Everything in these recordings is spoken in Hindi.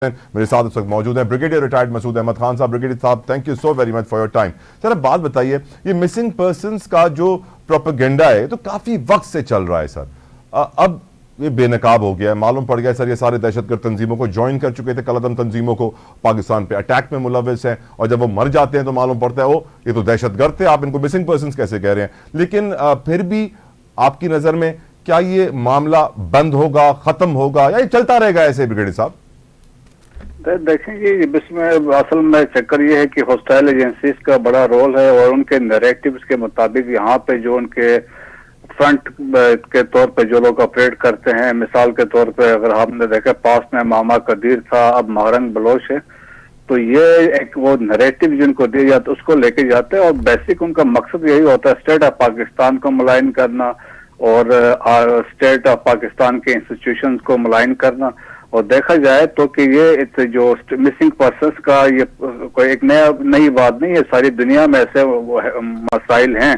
मेरे साथ उस वक्त मौजूद हैं ब्रिगेडियर रिटायर्ड मसूद अहमद खान साहब। ब्रिगेडियर साहब, thank you so very much for your time. Sir, अब बात बताइए, ये मिसिंग पर्संस का जो प्रोपेगेंडा है तो काफी वक्त से चल रहा है सर। अब ये बेनकाब हो गया है, मालूम पड़ गया सर ये सारे दहशतगर्द तंजीमों को ज्वाइन कर चुके थे, कलअदम तंजीमों को, पाकिस्तान पे अटैक में मुलविस हैं, और जब वो मर जाते हैं तो मालूम पड़ता है वो ये तो दहशतगर्द थे, आप इनको मिसिंग पर्संस कैसे कह रहे हैं। लेकिन फिर भी आपकी नजर में क्या ये मामला बंद होगा, खत्म होगा, या ये चलता रहेगा ऐसे ब्रिगेडियर साहब? देखेंगे, इसमें असल में चक्कर ये है कि हॉस्टाइल एजेंसीज का बड़ा रोल है और उनके नैरेटिव्स के मुताबिक यहाँ पे जो उनके फ्रंट के तौर पे जो लोग ऑपरेट करते हैं, मिसाल के तौर पे अगर हमने देखा पास में मामा कदीर था, अब महरंग बलोच है, तो ये एक वो नैरेटिव जिनको दिया जाता है उसको लेके जाते हैं और बेसिक उनका मकसद यही होता है स्टेट ऑफ पाकिस्तान को मुलायन करना और स्टेट ऑफ पाकिस्तान के इंस्टीट्यूशंस को मुलायन करना। और देखा जाए तो कि ये जो मिसिंग पर्संस का ये कोई एक नई बात नहीं है, सारी दुनिया में ऐसे मसाइल हैं।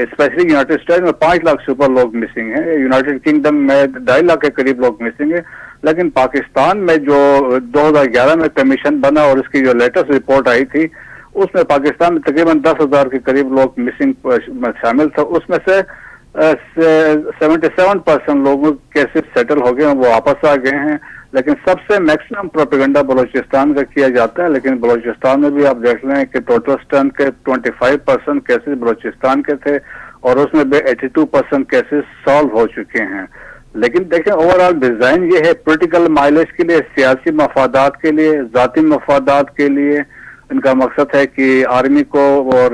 स्पेशली यूनाइटेड स्टेट में 5 लाख से ऊपर लोग मिसिंग हैं, यूनाइटेड किंगडम में 2.5 लाख के करीब लोग मिसिंग है। लेकिन पाकिस्तान में जो 2011 में कमीशन बना और उसकी जो लेटेस्ट रिपोर्ट आई थी उसमें पाकिस्तान में तकरीबन 10,000 के करीब लोग मिसिंग शामिल था। उसमें से 77% लोगों केसेस सेटल हो गए, वो वापस आ गए हैं। लेकिन सबसे मैक्सिमम प्रोपेगेंडा बलूचिस्तान का किया जाता है, लेकिन बलूचिस्तान में भी आप देख लें कि टोटल स्टन के 25% केसेस बलूचिस्तान के थे और उसमें भी 82% केसेस सॉल्व हो चुके हैं। लेकिन देखें, ओवरऑल डिजाइन ये है पॉलिटिकल माइलेज के लिए, सियासी मफादात के लिए, जाती मफादात के लिए। इनका मकसद है कि आर्मी को और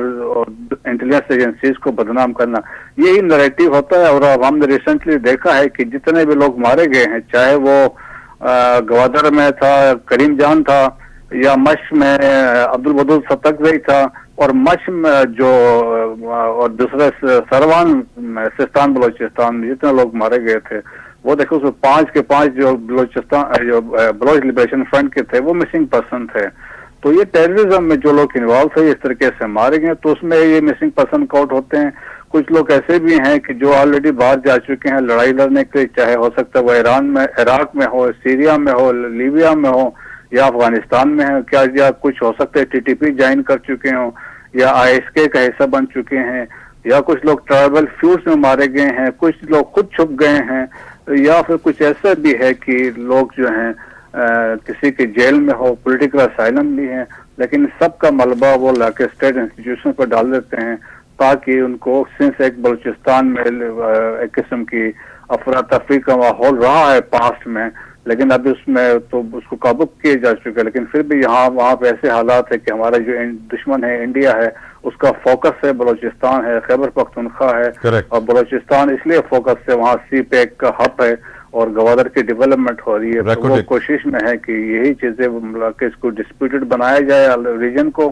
इंटेलिजेंस एजेंसीज को बदनाम करना, यही नैरेटिव होता है। और अब हमने रिसेंटली देखा है कि जितने भी लोग मारे गए हैं, चाहे वो गवादर में था करीम जान था, या मश में अब्दुल बदूल सतकजई था, और मश में जो और दूसरे सरवान सिस्तान बलोचिस्तान में जितने लोग मारे गए थे, वो देखो उसमें 5 के 5 जो बलोचिस्तान जो बलोच लिबरेशन फ्रंट के थे वो मिसिंग पर्सन थे। तो ये टेररिज्म में जो लोग इन्वॉल्व थे इस तरीके से मारे गए, तो उसमें ये मिसिंग पर्सन काउंट होते हैं। कुछ लोग ऐसे भी हैं कि जो ऑलरेडी बाहर जा चुके हैं लड़ाई लड़ने के लिए, चाहे हो सकता है वो ईरान में, इराक में हो, सीरिया में हो, लीबिया में हो, या अफगानिस्तान में है, क्या या कुछ हो सकता है टीटीपी ज्वाइन कर चुके हों, या आईएसके का हिस्सा बन चुके हैं, या कुछ लोग ट्राइबल फ्यूड्स में मारे गए हैं, कुछ लोग खुद छुप गए हैं, या फिर कुछ ऐसा भी है कि लोग जो हैं किसी के जेल में हो, पॉलिटिकल असाइलम भी हैं। लेकिन सबका मलबा वो लाके स्टेट इंस्टीट्यूशन पर डाल देते हैं ताकि उनको, सिंस एक बलूचिस्तान में एक किस्म की अफरा तफरी का माहौल रहा है पास्ट में, लेकिन अभी उसमें तो उसको काबू किए जा चुके हैं। लेकिन फिर भी यहाँ वहाँ पे ऐसे हालात है कि हमारा जो दुश्मन है इंडिया है, उसका फोकस है बलूचिस्तान है, खैबर पख्तूनख्वा है। Correct. और बलूचिस्तान इसलिए फोकस है, वहाँ CPEC का हब है और गवादर की डेवलपमेंट हो रही है। तो वो कोशिश में है कि यही चीजें इसको डिस्प्यूटेड बनाया जाए रीजन को,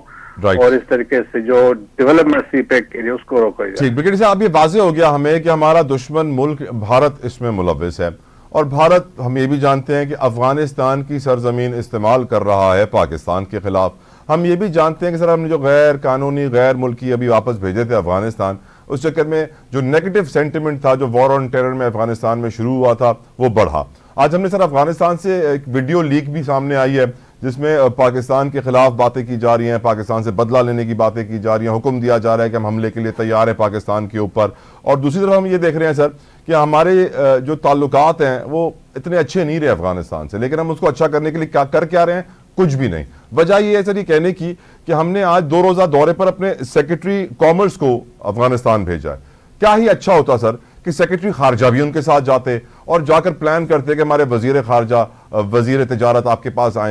और इस तरीके से जो डेवलपमेंट CPEC के लिए उसको रोका जाए। ठीक, ब्रिगेडियर साहब, ये वाज़ेह हो गया हमें कि हमारा दुश्मन मुल्क भारत इसमें मुलविस है, और भारत, हम ये भी जानते हैं कि अफगानिस्तान की सरजमीन इस्तेमाल कर रहा है पाकिस्तान के खिलाफ। हम ये भी जानते हैं कि सर हमने जो गैर कानूनी गैर मुल्की अभी वापस भेजे थे अफगानिस्तान, उस चक्कर में जो नेगेटिव सेंटिमेंट था, जो वॉर ऑन टेरर में अफगानिस्तान में शुरू हुआ था, वो बढ़ा। आज हमने सर अफगानिस्तान से एक वीडियो लीक भी सामने आई है जिसमें पाकिस्तान के खिलाफ बातें की जा रही हैं, पाकिस्तान से बदला लेने की बातें की जा रही हैं, हुक्म दिया जा रहा है कि हम हमले के लिए तैयार हैं पाकिस्तान के ऊपर। और दूसरी तरफ हम ये देख रहे हैं सर कि हमारे जो ताल्लुकात हैं वो इतने अच्छे नहीं रहे अफगानिस्तान से, लेकिन हम उसको अच्छा करने के लिए क्या रहे हैं? कुछ भी नहीं। वजह ये है सर ये कहने की कि हमने आज 2 रोज़ा दौरे पर अपने सेक्रेटरी कॉमर्स को अफगानिस्तान भेजा है। क्या ही अच्छा होता सर कि सेक्रेटरी खारजा भी उनके साथ जाते और जाकर प्लान करते कि हमारे वजीर खारजा, वजीर तिजारत आपके पास आएंगे।